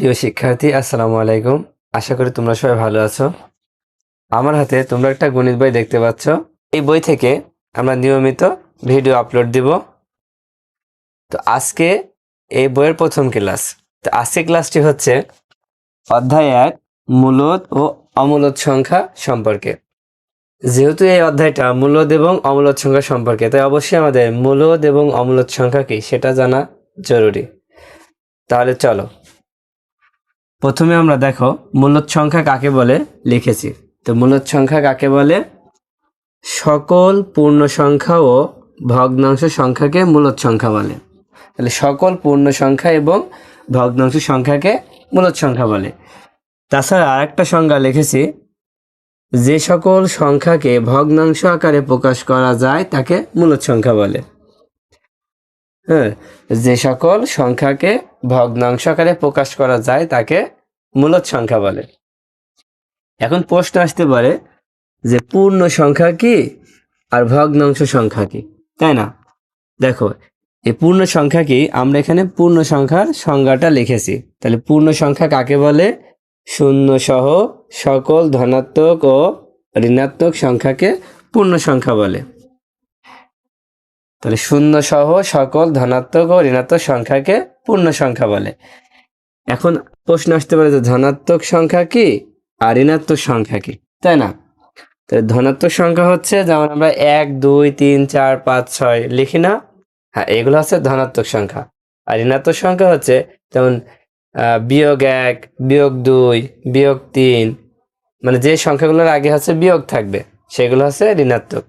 প্রিয় শিক্ষার্থী, আসসালামু আলাইকুম। আশা করি তোমরা সবাই ভালো আছো। আমার হাতে তোমরা একটা গণিত বই দেখতে পাচ্ছ। এই বই থেকে আমরা নিয়মিত ভিডিও আপলোড দিব। তো আজকে এই বইয়ের প্রথম ক্লাস। তো আজকে ক্লাসটি হচ্ছে অধ্যায় 1 মূলদ ও অমূলদ সংখ্যা সম্পর্কে। যেহেতু এই অধ্যায়টা মূলদ এবং অমূলদ সংখ্যা সম্পর্কে, তাই অবশ্যই আমাদের মূলদ এবং অমূলদ সংখ্যা কি সেটা জানা জরুরি। তাহলে চলো, প্রথমে আমরা দেখো মূলদ সংখ্যা কাকে বলে লিখেছি। তো মূলদ সংখ্যা কাকে বলে? সকল পূর্ণ সংখ্যা ও ভগ্নাংশ সংখ্যাকে মূলদ সংখ্যা বলে। তাহলে সকল পূর্ণ সংখ্যা এবং ভগ্নাংশ সংখ্যাকে মূলদ সংখ্যা বলে। তাছাড়া আরেকটা সংজ্ঞা লিখেছি, যে সকল সংখ্যাকে ভগ্নাংশ আকারে প্রকাশ করা যায় তাকে মূলদ সংখ্যা বলে। হ্যাঁ, যে সকল সংখ্যাকে ভগ্নাংশ আকারে প্রকাশ করা যায় তাকে মূলদ সংখ্যা বলে। এখন প্রশ্ন আসতে পারে যে পূর্ণ সংখ্যা কি আর ভগ্নাংশ সংখ্যা কি, তাই না? দেখো, এই পূর্ণ সংখ্যা কি, আমরা এখানে পূর্ণ সংখ্যার সংজ্ঞাটা লিখেছি। তাহলে পূর্ণ সংখ্যা কাকে বলে? শূন্য সহ সকল ধনাত্মক ও ঋণাত্মক সংখ্যাকে পূর্ণ সংখ্যা বলে। তাহলে শূন্য সহ সকল ধনাত্মক ও ঋণাত্মক সংখ্যাকে পূর্ণ সংখ্যা বলে। এখন প্রশ্ন আসতে পারে যে ধনাত্মক সংখ্যা কি আর ঋণাত্মক সংখ্যা কি, তাই না? তাহলে ধনাত্মক সংখ্যা হচ্ছে যেমন আমরা 1 2 3 4 5 6 লিখি না, হ্যাঁ, এগুলো হচ্ছে ধনাত্মক সংখ্যা। আর ঋণাত্মক সংখ্যা হচ্ছে যেমন -1 -2 -3, মানে যে সংখ্যাগুলোর আগে হচ্ছে বিয়োগ থাকবে সেগুলো হচ্ছে ঋণাত্মক।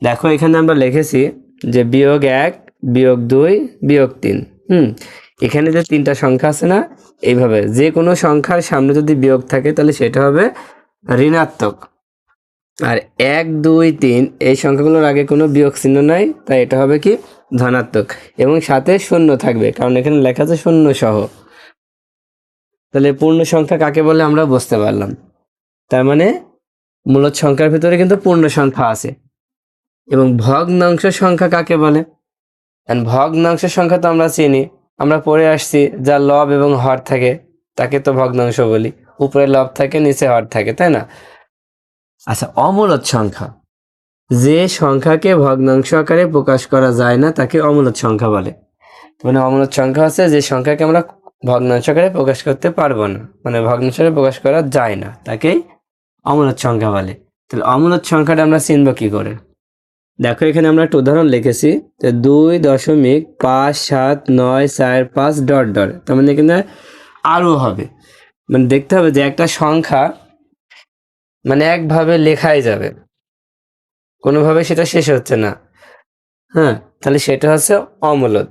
দেখো এখানে আমরা লিখেছি যে -1 -2 -3। এখানে যে তিনটা সংখ্যা আছে না, এইভাবে যে কোনো সংখ্যার সামনে যদি বিয়োগ থাকে তাহলে সেটা হবে ঋণাত্মক। আর 1 2 3 এই সংখ্যাগুলোর আগে কোনো বিয়োগ চিহ্ন নাই, তাই এটা হবে কি ধনাত্মক, এবং সাথে শূন্য থাকবে কারণ এখানে লেখা আছে শূন্য সহ। তাহলে পূর্ণ সংখ্যা কাকে বলে আমরা বুঝতে পারলাম। তার মানে মূলদ সংখ্যার ভিতরে কিন্তু পূর্ণ সংখ্যা আছে। এবং ভগ্নাংশ সংখ্যা কাকে বলে? ভগ্নাংশ সংখ্যা তো আমরা চিনি, আমরা পড়ে আসছি, যা লব এবং হর থাকে তাকে তো ভগ্নাংশ বলি। উপরে লব থাকে, নিচে হর থাকে, তাই না? আচ্ছা, অমূলদ সংখ্যা, যে সংখ্যাকে ভগ্নাংশ আকারে প্রকাশ করা যায় না তাকে অমূলদ সংখ্যা বলে। মানে অমূলদ সংখ্যা হচ্ছে যে সংখ্যাকে আমরা ভগ্নাংশ আকারে প্রকাশ করতে পারবো না, মানে ভগ্নাংশ আকারে প্রকাশ করা যায় না, তাকেই অমূলদ সংখ্যা বলে। তাহলে অমূলদ সংখ্যাটা আমরা চিনব কি করে? দেখো এখানে আমরা একটা উদাহরণ লিখেছি, 2.579445 ডট ডট, তার মানে এখানে আরও হবে, মানে দেখতে হবে যে একটা সংখ্যা মানে একভাবে লেখাই যাবে, কোনোভাবে সেটা শেষ হচ্ছে না। হ্যাঁ, তাহলে সেটা হচ্ছে অমূলদ।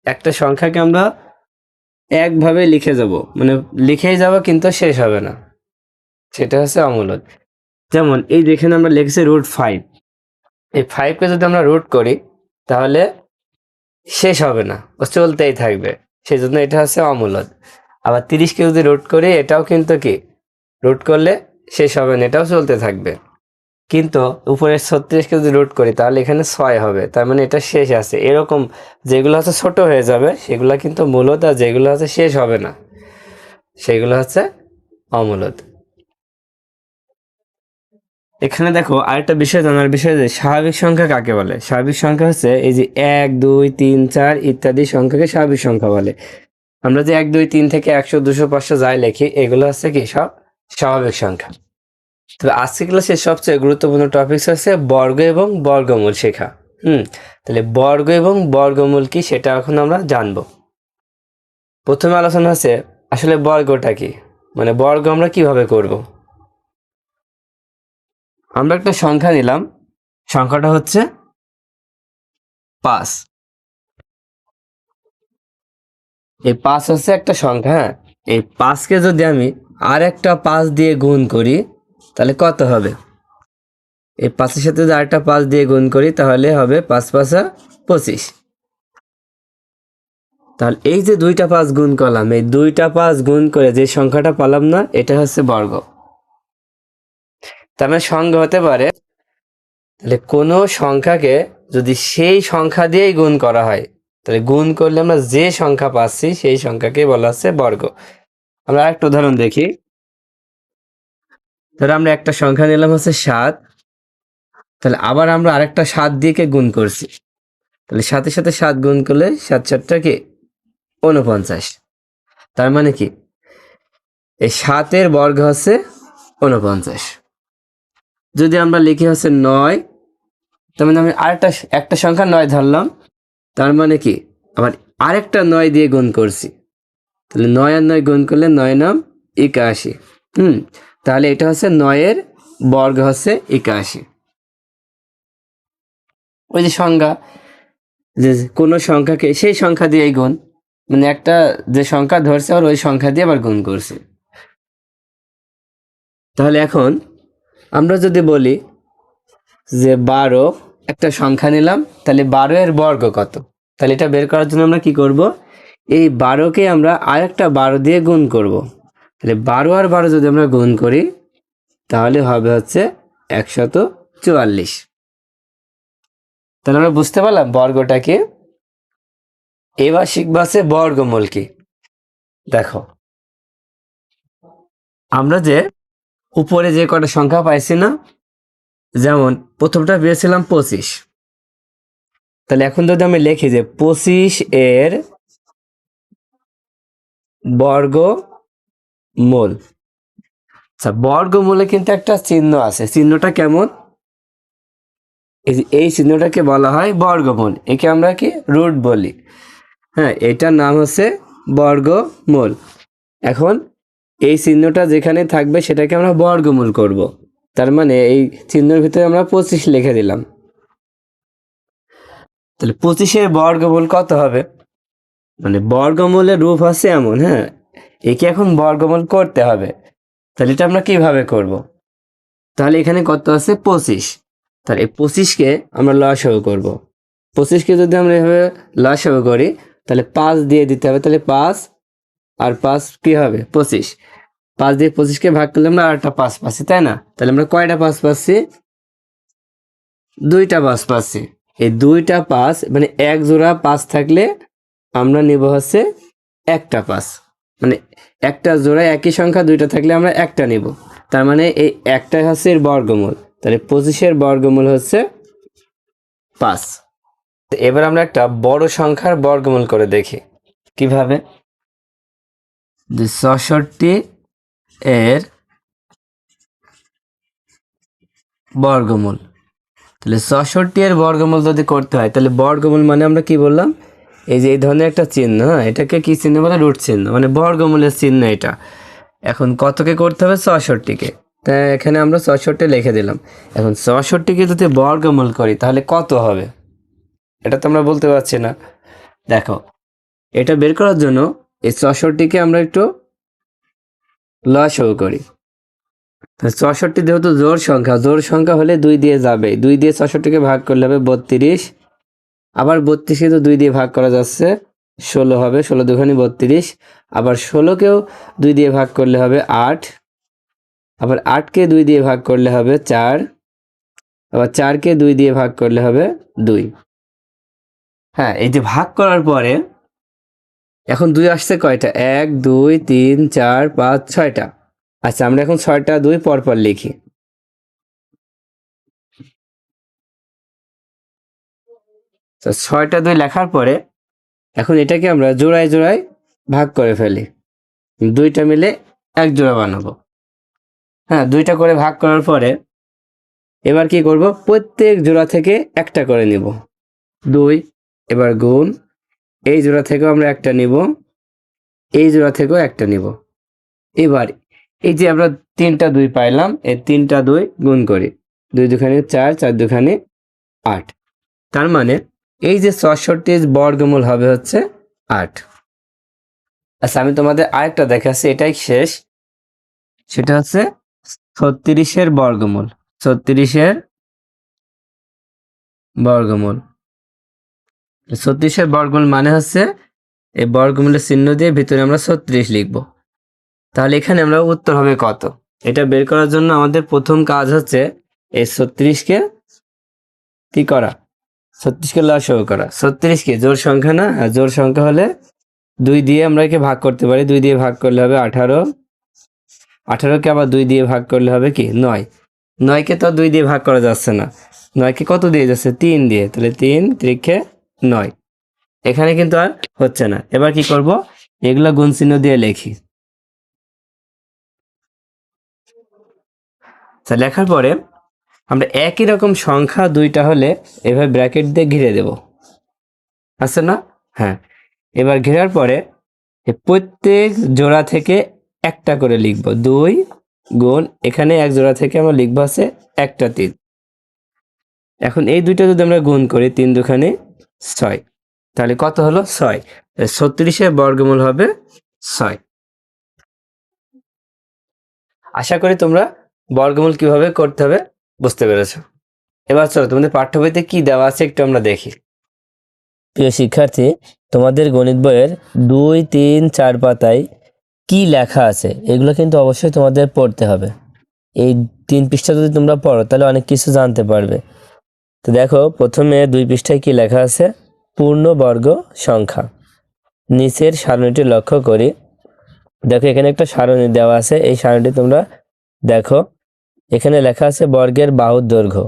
একটা সংখ্যাকে আমরা একভাবে লিখে যাব, মানে লিখেই যাব কিন্তু শেষ হবে না, সেটা হচ্ছে অমূলদ। যেমন এই যেখানে আমরা লিখেছি √5, এই 5কে যদি আমরা রুট করি তাহলে শেষ হবে না, ও চলতেই থাকবে, সেই জন্য এটা হচ্ছে অমূলদ। আবার 30কে যদি রুট করি, এটাও কিন্তু কি রুট করলে শেষ হবে না, এটাও চলতে থাকবে। কিন্তু উপরে 36কে যদি রুট করি তাহলে এখানে 6 হবে, তার মানে এটা শেষ আছে। এরকম যেগুলো হচ্ছে ছোট হয়ে যাবে সেগুলো কিন্তু মূলদ, আর যেগুলো হচ্ছে শেষ হবে না সেগুলো হচ্ছে অমূলদ। এখানে দেখো আরেকটা বিষয় জানার বিষয়, যে স্বাভাবিক সংখ্যা কাকে বলে। স্বাভাবিক সংখ্যা হচ্ছে এই যে 1 2 3 4 ইত্যাদি সংখ্যাকে স্বাভাবিক সংখ্যা বলে। আমরা যে 1 2 3 থেকে 100 200 500 যাই লিখি, এগুলো হচ্ছে কি সব স্বাভাবিক সংখ্যা। তবে আজকে ক্লাসের সবচেয়ে গুরুত্বপূর্ণ টপিক হচ্ছে বর্গ এবং বর্গমূল শেখা। তাহলে বর্গ এবং বর্গমূল কি সেটা এখন আমরা জানবো। প্রথমে আলোচনা হচ্ছে আসলে বর্গটা কি, মানে বর্গ আমরা কিভাবে করব। আমরা একটা সংখ্যা নিলাম, সংখ্যাটা হচ্ছে 5। এই 5 হচ্ছে একটা সংখ্যা। হ্যাঁ, এই 5কে যদি আমি আর একটা 5 দিয়ে গুণ করি তাহলে কত হবে? এই 5-এর সাথে যদি আরেকটা 5 দিয়ে গুণ করি তাহলে হবে 5 5 25। তাহলে এই যে দুইটা 5 গুণ করলাম, এই দুইটা 5 গুণ করে যে সংখ্যাটা পেলাম না, এটা হচ্ছে বর্গ। তার মানে সংজ্ঞা হতে পারে, তাহলে কোনো সংখ্যাকে যদি সেই সংখ্যা দিয়েই গুণ করা হয় তাহলে গুণ করলে আমরা যে সংখ্যা পাচ্ছি সেই সংখ্যাকে বলা হচ্ছে বর্গ। আমরা আরেকটা উদাহরণ দেখি। ধরো আমরা একটা সংখ্যা নিলাম হচ্ছে 7, তাহলে আবার আমরা আরেকটা 7 দিয়ে গুণ করছি, তাহলে 7-এর সাথে 7 গুণ করলে 7-7 কি 49। তার মানে কি এই 7-এর বর্গ হচ্ছে 49। যদি আমরা লিখি হচ্ছে 9, তার মানে আমি একটা সংখ্যা 9 ধরলাম, তার মানে কি আবার আরেকটা 9 দিয়ে গুণ করছি, তাহলে 9 আর 9 গুণ করলে 9×9 81। তাহলে এটা হচ্ছে 9-এর বর্গ হচ্ছে 81। ওই যে সংজ্ঞা, যে কোনো সংখ্যাকে সেই সংখ্যা দিয়ে গুণ, মানে একটা যে সংখ্যা ধরছে আর ওই সংখ্যা দিয়ে আবার গুণ করছে। তাহলে এখন আমরা যদি বলি যে 12, একটা সংখ্যা নিলাম, তাহলে 12-এর বর্গ কত, তাহলে এটা বের করার জন্য আমরা কি করব, এই 12কে আমরা আরেকটা 12 দিয়ে গুণ করব। তাহলে 12 আর 12 যদি আমরা গুণ করি তাহলে হবে হচ্ছে 144। তাহলে আমরা বুঝতে পারলাম বর্গটা কি। এবার শিখবো আছে বর্গমূল কি। দেখো আমরা যে উপরে যে কটা সংখ্যা পাইছি না, যেমন প্রথমটা পেয়েছিলাম 25, তাহলে এখন যদি আমি লিখি যে 25-এর বর্গমূল। আচ্ছা, বর্গমূলে কিন্তু একটা চিহ্ন আছে, চিহ্নটা কেমন, এই চিহ্নটাকে বলা হয় বর্গমূল, একে আমরা কি রুট বলি। হ্যাঁ, এটার নাম হচ্ছে বর্গমূল। এখন এই চিহ্নটা যেখানে থাকবে সেটাকে আমরা বর্গমূল করব। তার মানে এই চিহ্নের ভিতরে আমরা 25 লিখে দিলাম। তাহলে 25-এর বর্গমূল কত হবে, মানে বর্গমূলের রূপ হচ্ছে এমন। হ্যাঁ, একে এখন বর্গমূল করতে হবে। তাহলে এটা আমরা কিভাবে করব, তাহলে এখানে কত আছে 25, তাহলে এই 25-কে আমরা লসাগু করব। 25-কে যদি আমরা এভাবে লসাগু করি তাহলে 5 দিয়ে দিতে হবে, তাহলে 5 আর 5 কি হবে 25। 5 দিয়ে 25-কে ভাগ করলে আমরা আরেকটা 5 পাচ্ছি, তাই না? তাহলে আমরা কয়টা 5 পাচ্ছি, 2টা 5 পাচ্ছি। এই 2টা 5 মানে এক জোড়া 5 থাকলে আমরা নিব হচ্ছে একটা 5, মানে একটা জোড়ায় একই সংখ্যা 2টা থাকলে আমরা একটা নিব। তার মানে এই একটাই হচ্ছে এর বর্গমূল। তাহলে 25-এর বর্গমূল হচ্ছে 5। এবার আমরা একটা বড় সংখ্যার বর্গমূল করে দেখি কিভাবে। যে 66-এর বর্গমূল, তাহলে 66-এর বর্গমূল যদি করতে হয় তাহলে বর্গমূল মানে আমরা কি বললাম, এই যে এই ধরনের একটা চিহ্ন। হ্যাঁ, এটাকে কি চিহ্ন বলে, রুট চিহ্ন, মানে বর্গমূলের চিহ্ন এটা। এখন কতকে করতে হবে, 66-কে, তাই এখানে আমরা 66 লিখে দিলাম। এখন 66-কে যদি বর্গমূল করি তাহলে কত হবে, এটা তো আমরা বলতে পারছি না। দেখো, এটা বের করার জন্য এই 66-কে আমরা একটু লসাগু করি। 66 যেহেতু জোড় সংখ্যা হলে 2 দিয়ে যাবে, 2 দিয়ে 66-কে ভাগ করলে হবে 32। আবার 32-কে তো 2 দিয়ে ভাগ করা যাচ্ছে, 16 হবে, 16 দুখানি 32। আবার 16-কেও 2 দিয়ে ভাগ করলে হবে 8। আবার 8-কে 2 দিয়ে ভাগ করলে হবে 4। আবার 4-কে 2 দিয়ে ভাগ করলে হবে 2। হ্যাঁ, এই যে ভাগ করার পরে এখন 2 আসছে কয়টা, 1 2 3 4 5 6টা। আচ্ছা, আমরা এখন 6টা 2 পরপর লিখি। তো 6টা 2 লেখার পরে এখন এটাকে আমরা জোড়ায় জোড়ায় ভাগ করে ফেলি, 2টা মিলে এক জোড়া বানাবো। হ্যাঁ, 2টা করে ভাগ করার পরে এবার কি করব, প্রত্যেক জোড়া থেকে একটা করে নিব 2। এবার গুণ, এই জোড়া থেকেও আমরা একটা নিব, এই জোড়া থেকেও একটা নিব। এবার এই যে আমরা 3টা 2 পাইলাম, এই 3টা 2 গুণ করি, 2 দুখানি 4, 4 দুখানি 8। তার মানে এই যে 66 বর্গমূল হবে হচ্ছে 8। আচ্ছা, আমি তোমাদের আরেকটা দেখাচ্ছি, এটাই শেষ। সেটা হচ্ছে 36-এর বর্গমূল। 36-এর বর্গমূল, 36-এর বর্গমূল মানে হচ্ছে এই বর্গমূলের চিহ্ন দিয়ে ভিতরে আমরা 36 লিখব। তাহলে এখানে আমরা উত্তর হবে কত, এটা বের করার জন্য আমাদের প্রথম কাজ হচ্ছে এই 36-কে কি করা, 36কে লসাগু করা। 36 কি জোড় সংখ্যা না? আর জোড় সংখ্যা হলে 2 দিয়ে আমরা একে ভাগ করতে পারি। 2 দিয়ে ভাগ করলে হবে 18। 18কে আবার 2 দিয়ে ভাগ করলে হবে কি 9। 9কে তো 2 দিয়ে ভাগ করা যাচ্ছে না। 9কে কত দিয়ে যাচ্ছে? 3 দিয়ে। তাহলে 3 3 9। এখানে কিন্তু আর হচ্ছে না। এবার কি করব? এগুলা গুণ চিহ্ন দিয়ে লিখি। তা লেখার পরে আমরা একই রকম সংখ্যা দুইটা হলে এভাবে ব্র্যাকেট দিয়ে ঘিরে দেব, আছে না? হ্যাঁ। এবার ঘেরার পরে প্রত্যেক জোড়া থেকে একটা করে লিখব। 2 গুণ এখানে এক জোড়া থেকে আমরা লিখবো আছে একটা 3। এখন এই দুইটা যদি আমরা গুণ করি 3 দুখানে 6, তাহলে কত হলো? 6। 36-এর বর্গমূল হবে 6। আশা করি তোমরা বর্গমূল কিভাবে করতে হবে বুঝতে পেরেছো। এবার চলো তোমাদের পাঠ্য বইতে কি দেওয়া আছে একটু আমরা দেখি। প্রিয় শিক্ষার্থী, তোমাদের গণিত বইয়ের 2, 3, 4 পাতায় কি লেখা আছে এগুলো কিন্তু অবশ্যই তোমাদের পড়তে হবে। এই 3 পৃষ্ঠা যদি তোমরা পড়ো তাহলে অনেক কিছু জানতে পারবে। তো দেখো প্রথমে 2 পৃষ্ঠায় কি লেখা আছে? পূর্ণবর্গ সংখ্যা। নিচের সারণীটি লক্ষ্য করি। দেখো এখানে একটা সারণী দেওয়া আছে। এই সারণীটি তোমরা দেখো। এখানে লেখা আছে বর্গের বাহুর দৈর্ঘ্য,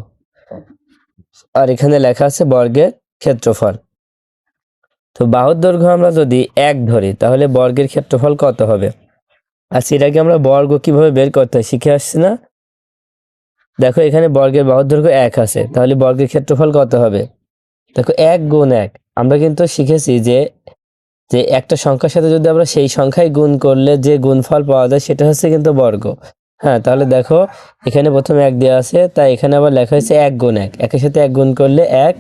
আর এখানে লেখা আছে বর্গের ক্ষেত্রফল। তো বাহুর দৈর্ঘ্য আমরা যদি 1 ধরি তাহলে বর্গের ক্ষেত্রফল কত হবে? আর সেটাকে আমরা বর্গ কিভাবে বের করতে হয় শিখে আসছি না? দেখো এখানে বর্গের বাহুর দৈর্ঘ্য 1 আছে, তাহলে বর্গের ক্ষেত্রফল কত হবে? দেখো 1 গুণ 1। আমরা কিন্তু শিখেছি যে যে একটা সংখ্যার সাথে যদি আমরা সেই সংখ্যায় গুণ করলে যে গুণফল পাওয়া যায় সেটা হচ্ছে কিন্তু বর্গ। হ্যাঁ, তাহলে দেখো এখানে প্রথমে 1 দেওয়া আছে, তাই এখানে আবার লেখা হয়েছে 1 গুণ 1। একের সাথে 1 গুণ করলে 1।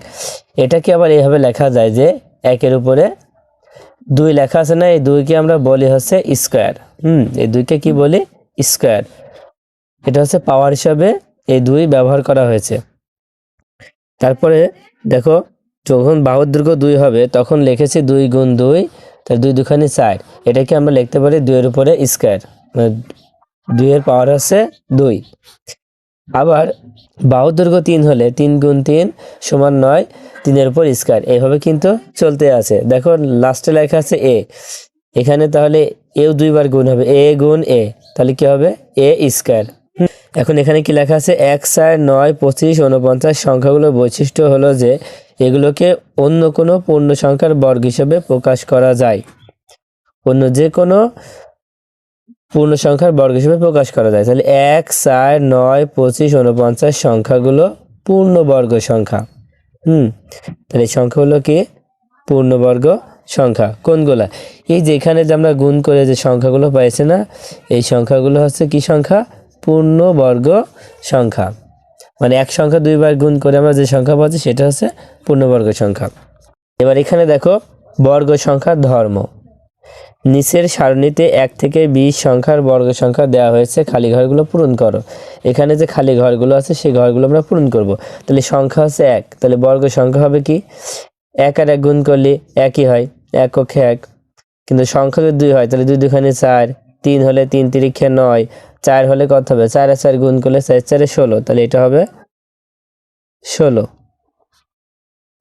এটাকে আবার এইভাবে লেখা যায় যে 1-এর উপরে 2 লেখা আছে না? এই 2কে আমরা বলি হচ্ছে স্কোয়ার। এই 2কে কি বলি? স্কোয়ার। এটা হচ্ছে পাওয়ার হিসাবে এই 2 ব্যবহার করা হয়েছে। তারপরে দেখো যখন বাহুর দৈর্ঘ্য 2 হবে তখন লিখেছি 2 গুণ 2, তাহলে 2 দুখানি 4। এটাকে আমরা লিখতে পারি 2-এর উপরে স্কোয়ার, মানে 2-এর পাওয়ার হচ্ছে 2। আবার বাহুর দৈর্ঘ্য 3 হলে 3 গুণ 3 সমান 9, 3-এর উপর স্কোয়ার। এইভাবে কিন্তু চলতে আছে। দেখো লাস্টে লেখা আছে এ। এখানে তাহলে এও 2 বার গুণ হবে, এ গুণ এ, তাহলে কি হবে? এ স্কোয়ার। এখন এখানে কি লেখা আছে? 1, 4, 9, 25, 49 সংখ্যাগুলোর বৈশিষ্ট্য হলো যে এগুলোকে অন্য কোনো পূর্ণ সংখ্যার বর্গ হিসেবে প্রকাশ করা যায়। অন্য যে কোনো পূর্ণ সংখ্যার বর্গ হিসেবে প্রকাশ করা যায়। তাহলে 1, 4, 9, 25, 49 সংখ্যাগুলো পূর্ণবর্গ সংখ্যা। তাহলে এই সংখ্যাগুলো কি? পূর্ণবর্গ সংখ্যা। কোনগুলা? এই যে এখানে যে আমরা গুণ করে যে সংখ্যাগুলো পাইছি না, এই সংখ্যাগুলো হচ্ছে কি সংখ্যা? পূর্ণবর্গ সংখ্যা। মানে এক সংখ্যা 2 বার গুণ করে আমরা যে সংখ্যা পাচ্ছি সেটা হচ্ছে পূর্ণবর্গ সংখ্যা। এবার এখানে দেখো বর্গ সংখ্যার ধর্ম। নিচের সারণীতে 1 থেকে 20 সংখ্যার বর্গ সংখ্যা দেওয়া হয়েছে, খালি ঘরগুলো পূরণ করো। এখানে যে খালি ঘরগুলো আছে সেই ঘরগুলো আমরা পূরণ করব। তাহলে সংখ্যা হচ্ছে 1, তাহলে বর্গ সংখ্যা হবে কি? 1 আর 1 গুণ করলে 1ই হয়, 1 কক্ষে 1। কিন্তু সংখ্যা যদি 2 হয় তাহলে 2 দুখানে 4, 3 হলে 3 তিরিক্ষে 9, 4 হলে কত হবে? 4 আর 4 গুণ করলে 4 4 16, তাহলে এটা হবে 16।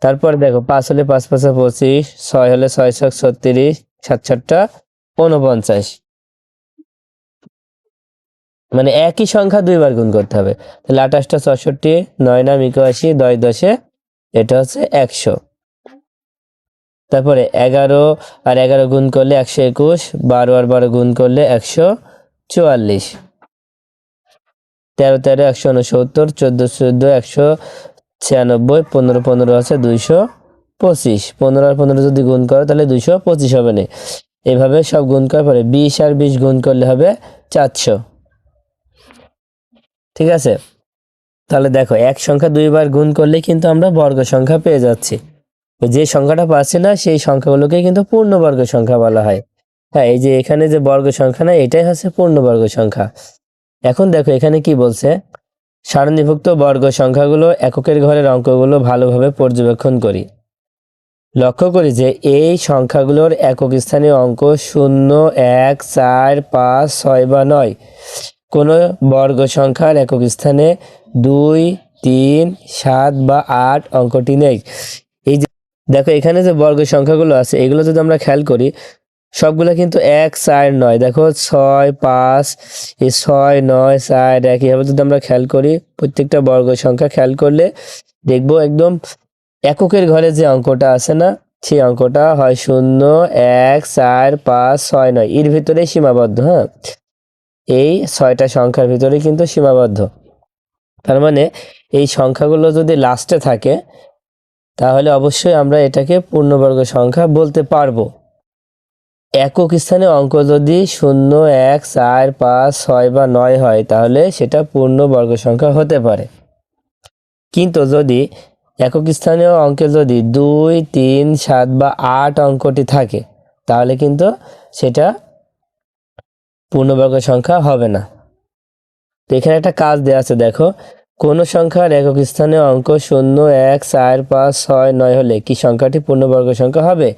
তারপর দেখো 5 হলে 5 5 25, 6 হলে 6 6 36, 7 7 49। মানে একই সংখ্যা 2 বার গুণ করতে হবে। তাহলে 28 64, 9 9 81, 10 10 এটা হচ্ছে 100। তারপরে 11 আর 11 গুণ করলে 121, 12 আর 12 গুণ করলে 144, 13 13 169, 14 14 196, 15 15 আছে 225। 15 আর 15 যদি গুণ করো তাহলে 225 হবে না। এইভাবে সব গুণ করার পরে 20 আর 20 গুণ করলে হবে 400। ঠিক আছে? তাহলে দেখো এক সংখ্যা 2 বার গুণ করলে কিন্তু আমরা বর্গ সংখ্যা পেয়ে যাচ্ছি। যে সংখ্যাটা পাচ্ছি না সেই সংখ্যাগুলোকে কিন্তু পূর্ণবর্গ সংখ্যা বলা হয়। হ্যাঁ, এই যে এখানে যে বর্গ সংখ্যা না, এটাই হচ্ছে পূর্ণবর্গ সংখ্যা। এখন দেখো এখানে কি বলছে? সারণীভুক্ত বর্গ সংখ্যাগুলো এককের ঘরের অঙ্কগুলো ভালোভাবে পর্যবেক্ষণ করি। লক্ষ্য করি যে এই সংখ্যাগুলোর একক স্থানীয় অঙ্ক 0, 1, 4, 5, 6 বা 9। কোনো বর্গ সংখ্যার একক স্থানে 2, 3, 7 বা 8 অঙ্কটি নেই। এই যে দেখো এখানে যে বর্গ সংখ্যাগুলো আছে এগুলো যদি আমরা খেয়াল করি সবগুলো কিন্তু 1, 4, 9। দেখো 6, 5, এই 6, 9, 4 একইভাবে যদি আমরা খেয়াল করি প্রত্যেকটা বর্গ সংখ্যা খেয়াল করলে দেখবো একদম এককের ঘরে যে অঙ্কটা আছে না সেই অঙ্কটা হয় 0, 1, 4, 5, 6, 9 এর ভিতরে সীমাবদ্ধ। হ্যাঁ, এই 6টা সংখ্যার ভিতরে কিন্তু সীমাবদ্ধ। তার মানে এই সংখ্যাগুলো যদি লাস্টে থাকে তাহলে অবশ্যই আমরা এটাকে পূর্ণবর্গ সংখ্যা বলতে পারবো। একক স্থানে অঙ্ক যদি 0, 1, 4, 5, 6 বা 9 হয় তাহলে সেটা পূর্ণবর্গ সংখ্যা হতে পারে। কিন্তু যদি একক স্থানীয় অঙ্কে যদি 2, 3, 7 বা 8 অঙ্কটি থাকে তাহলে কিন্তু সেটা পূর্ণবর্গ সংখ্যা হবে না। তো এখানে একটা কাজ দেওয়া আছে, দেখো কোন সংখ্যার একক স্থানীয় অঙ্ক 0, 1, 4, 5, 6, 9 হলে কি সংখ্যাটি পূর্ণবর্গ সংখ্যা হবে?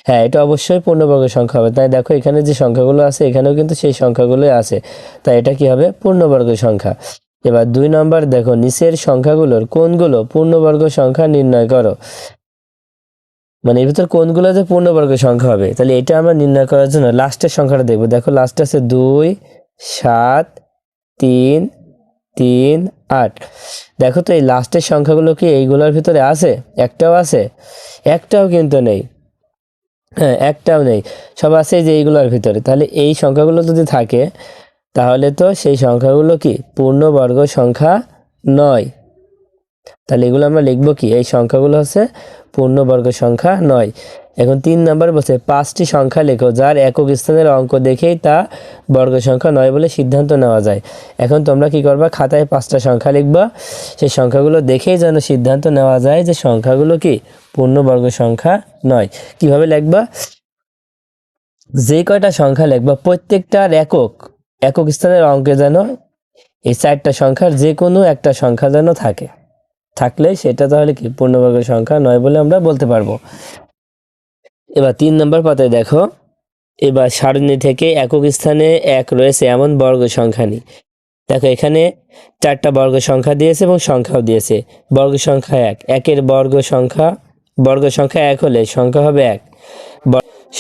হ্যাঁ, এটা অবশ্যই পূর্ণবর্গ সংখ্যা হবে। তাই দেখো এখানে যে সংখ্যাগুলো আছে এখানেও কিন্তু সেই সংখ্যাগুলোই আছে, তাই এটা কি হবে? পূর্ণবর্গ সংখ্যা। এবার 2 নম্বর দেখো নিচের সংখ্যাগুলোর কোনগুলো পূর্ণবর্গ সংখ্যা নির্ণয় করো। মানে এর ভিতর কোনগুলো যে পূর্ণবর্গ সংখ্যা হবে, তাহলে এটা আমরা নির্ণয় করার জন্য লাস্টের সংখ্যাটা দেখবো। দেখো লাস্টে আছে 2, 7, 3, 3, 8। দেখো তো এই লাস্টের সংখ্যাগুলো কি এইগুলোর ভিতরে আছে? একটাও আছে? একটাও কিন্তু নেই। হ্যাঁ, একটাও নেই, সব আছে যে এইগুলোর ভিতরে। তাহলে এই সংখ্যাগুলো যদি থাকে তাহলে তো সেই সংখ্যাগুলো কি পূর্ণবর্গ সংখ্যা নয়। তাহলে এগুলো আমরা লিখবো কি? এই সংখ্যাগুলো হচ্ছে পূর্ণবর্গ সংখ্যা নয়। এখন 3 নম্বর বলছে 5টি সংখ্যা লেখো যার একক স্থানের অঙ্ক দেখেই তা বর্গ সংখ্যা নয় বলে সিদ্ধান্ত নেওয়া যায়। এখন তোমরা কি করবা? খাতায় 5টা সংখ্যা লিখবা, সেই সংখ্যাগুলো দেখেই যেন সিদ্ধান্ত নেওয়া যায় যে সংখ্যাগুলো কি পূর্ণবর্গ সংখ্যা নয়। কিভাবে লিখবা? যে কয়টা সংখ্যা লিখবা প্রত্যেকটার একক স্থানের অঙ্কে যেন এই 4টা সংখ্যার যে কোনো একটা সংখ্যা যেন থাকলে সেটা তাহলে কি পূর্ণবর্গ সংখ্যা নয় বলে আমরা বলতে পারবো। এবার 3 নম্বর পাতায় দেখো, এবার সারণী থেকে একক স্থানে 1 রয়েছে এমন বর্গ সংখ্যা নিই। দেখো এখানে 4টা বর্গ সংখ্যা দিয়েছে এবং সংখ্যাও দিয়েছে। বর্গ সংখ্যা 1, একের বর্গ সংখ্যা 1 হলে সংখ্যা হবে 1।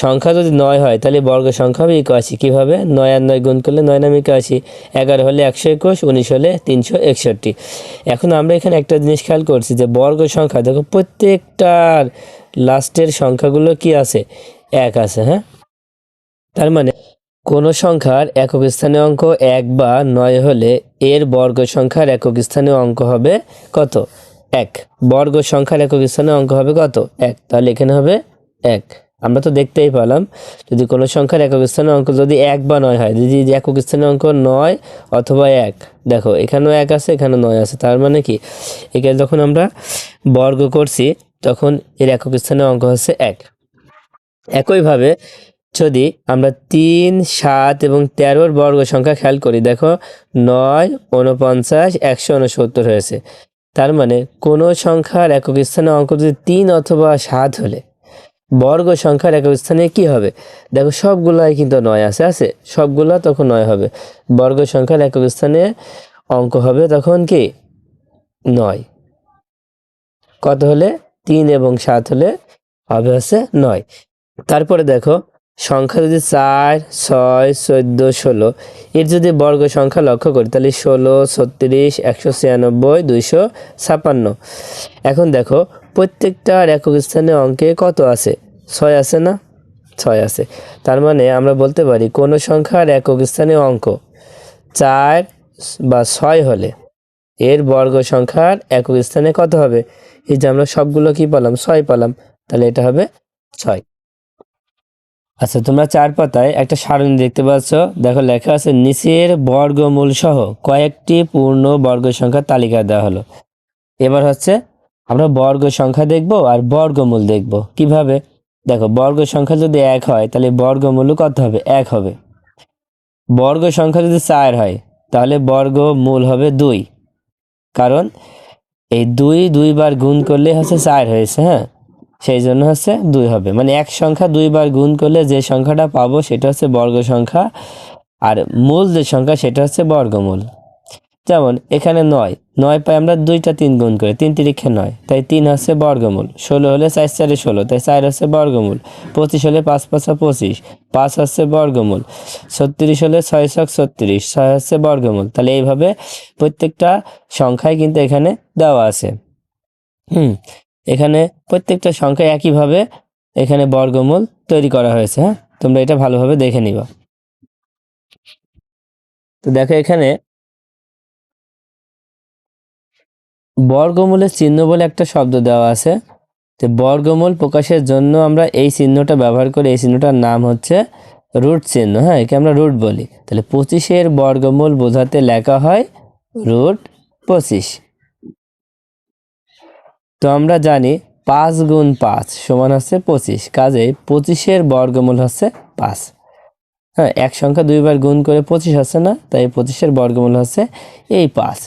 সংখ্যা যদি 9 হয় তাহলে বর্গ সংখ্যা হবে 81। কিভাবে? 9 আর 9 গুণ করলে 9 নাম 81, 11 হলে 121, 19 হলে 361। এখন আমরা এখানে একটা জিনিস খেয়াল করছি যে বর্গ সংখ্যা দেখো প্রত্যেকটার লাস্টের সংখ্যাগুলো কি আছে? 1 আছে। হ্যাঁ, তার মানে কোন সংখ্যার একক স্থানীয় অঙ্ক 1 বা 9 হলে এর বর্গ সংখ্যার একক স্থানীয় অঙ্ক হবে কত? 1। বর্গ সংখ্যার একক স্থানীয় অঙ্ক হবে কত? 1। তাহলে এখানে হবে 1। আমরা তো দেখতেই পেলাম যদি কোনো সংখ্যার একক স্থানীয় অঙ্ক যদি 1 বা 9 হয়, যদি একক স্থানীয় অঙ্ক 9 অথবা 1, দেখো এখানেও 1 আছে এখানেও 9 আছে, তার মানে কি একে যখন আমরা বর্গ করছি তখন এর একক স্থানীয় অঙ্ক হচ্ছে 1। একইভাবে যদি আমরা 3, 7 এবং 13 বর্গ সংখ্যা খেয়াল করি, দেখো 9, 49, 169 হয়েছে। তার মানে কোনো সংখ্যার একক স্থানে অঙ্ক যদি 3 অথবা 7 হলে বর্গ সংখ্যার একক স্থানে কি হবে? দেখো সবগুলাই কিন্তু 9 আছে, সবগুলা তখন 9 হবে। বর্গ সংখ্যার একক স্থানে অঙ্ক হবে তখন কি 9। কত হলে? 3 এবং 7 হলে হবে হচ্ছে 9। তারপরে দেখো সংখ্যা যদি 4, 6, 14, 16 এর যদি বর্গ সংখ্যা লক্ষ্য করি তাহলে 16, 36, 196, 256। এখন দেখো প্রত্যেকটার একক স্থানে অঙ্কে কত আছে? 6 আছে না? 6 আছে। তার মানে আমরা বলতে পারি কোনো সংখ্যার একক স্থানে অঙ্ক 4 বা 6 হলে এর বর্গ সংখ্যার একক স্থানে কত হবে? এই যে আমরা সবগুলো কি পেলাম? 6 পেলাম, তাহলে এটা হবে 6। আচ্ছা, তোমরা 4 পাতায় একটা সারণী দেখতে পাচ্ছ। দেখো লেখা আছে নিচের বর্গমূল সহ কয়েকটি পূর্ণ বর্গ সংখ্যার তালিকা দেওয়া হলো। এবার হচ্ছে আমরা বর্গ সংখ্যা দেখব আর বর্গমূল দেখব। কিভাবে? দেখো বর্গ সংখ্যা যদি 1 হয় তাহলে বর্গমূল কত হবে? 1 হবে। বর্গ সংখ্যা যদি 4 হয় তাহলে বর্গমূল হবে 2, কারণ এই 2 বার গুণ করলে হচ্ছে 4 হয়েছে। হ্যাঁ, সেই জন্য হচ্ছে 2 হবে। মানে এক সংখ্যা 2 বার গুণ করলে যে সংখ্যাটা পাবো সেটা হচ্ছে বর্গ সংখ্যা, আর মূল যে সংখ্যা সেটা হচ্ছে বর্গমূল। যেমন এখানে 9, 9 পাই আমরা 2টা 3 গুণ করে, 3 তিরিক্ষে 9, তাই 3 হচ্ছে বর্গমূল। 16 হলে 4 4 16, তাই 4 হচ্ছে বর্গমূল। 25 হলে 5 5 25, 5 হচ্ছে বর্গমূল। 36 হলে 6 6 36, 6 হচ্ছে বর্গমূল। তাহলে এইভাবে প্রত্যেকটা সংখ্যায় কিন্তু এখানে দেওয়া আছে। এখানে প্রত্যেকটা সংখ্যা একইভাবে এখানে বর্গমূল তৈরি করা হয়েছে। হ্যাঁ, তোমরা এটা ভালোভাবে দেখে নিবা। তো দেখো এখানে বর্গমূলের চিহ্ন বলে একটা শব্দ দেওয়া আছে। তো বর্গমূল প্রকাশের জন্য আমরা এই চিহ্নটা ব্যবহার করি। এই চিহ্নটার নাম হচ্ছে রুট চিহ্ন। হ্যাঁ, একে আমরা রুট বলি। তাহলে 25-এর বর্গমূল বোঝাতে লেখা হয় √25। তো আমরা জানি 5 গুণ 5 সমান হচ্ছে 25, কাজেই 25-এর বর্গমূল হচ্ছে 5। হ্যাঁ, এক সংখ্যা দুইবার গুণ করে 25 হচ্ছে না, তাই 25-এর বর্গমূল হচ্ছে এই 5।